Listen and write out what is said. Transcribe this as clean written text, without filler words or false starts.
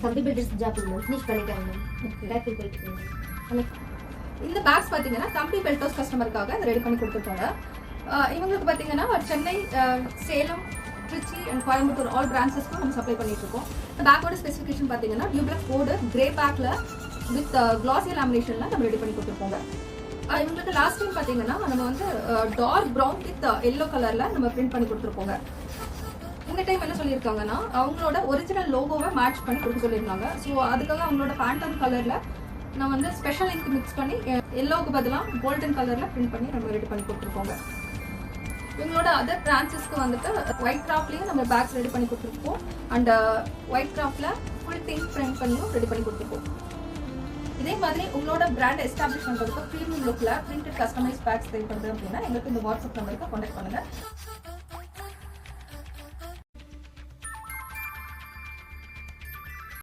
கம்பி belt job finish பண்ணிட்டாங்க. Packing போயிட்டு இந்த பேக்ஸ் பார்த்தீங்கன்னா கம்பி பெல்டோஸ் கஸ்டமருக்காக ரெடி பண்ணி கொடுத்துருக்காங்க. இவங்களுக்கு பார்த்தீங்கன்னா சென்னை, சேலம், திருச்சி அண்ட் கோயம்புத்தூர் ஆல் பிரான்ச்சஸ்க்கும் நம்ம சப்ளை பண்ணிட்டு இருக்கோம். இந்த பேக்கோட ஸ்பெசிஃபிகேஷன் பார்த்தீங்கன்னா டியூப்ளெக்ஸ் போர்டு கிரே பேக்கில் வித் கிளாசி லேமினேஷனில் நம்ம ரெடி பண்ணி கொடுத்துருப்போங்க. இவங்களுக்கு லாஸ்ட் டைம் பார்த்தீங்கன்னா நம்ம வந்து டார்க் ப்ரௌன் வித் எல்லோ கலரில் நம்ம பிரிண்ட் பண்ணி கொடுத்துருப்போங்க. இந்த டைம் என்ன சொல்லியிருக்காங்கன்னா அவங்களோட ஒரிஜினல் லோகோவை மேட்ச் பண்ணி கொடுக்க சொல்லியிருந்தாங்க. ஸோ அதுக்காக அவங்களோட பேண்டன் கலரில் நான் வந்து ஸ்பெஷல் இங்க் மிக்ஸ் பண்ணி எல்லோவுக்கு பதிலாக கோல்டன் கலரில் பிரிண்ட் பண்ணி நம்ம ரெடி பண்ணி கொடுத்துருக்கோங்க. இவங்களோட அதர் பிரான்ச்சஸ்க்கு வந்துட்டு ஒயிட் கிராஃப்ட்லேயும் நம்ம பேக்ஸ் ரெடி பண்ணி கொடுத்துருக்கோம். அண்ட் ஒயிட் கிராஃப்டில் ஃபுல் திங்க் பிரிண்ட் பண்ணியும் ரெடி பண்ணி கொடுத்துருக்கோம். இதே மாதிரி உங்களோட பிராண்ட் எஸ்டாப்ளிஷ் பண்ணுறதுக்கு ப்ரீமியம் லுக்கில் பிரிண்டட் கஸ்டமைஸ் பேக்ஸ் தேவைப்படுது அப்படின்னா எங்களுக்கு இந்த வாட்ஸ்அப் நம்பருக்கு கான்டாக்ட் பண்ணுங்கள்.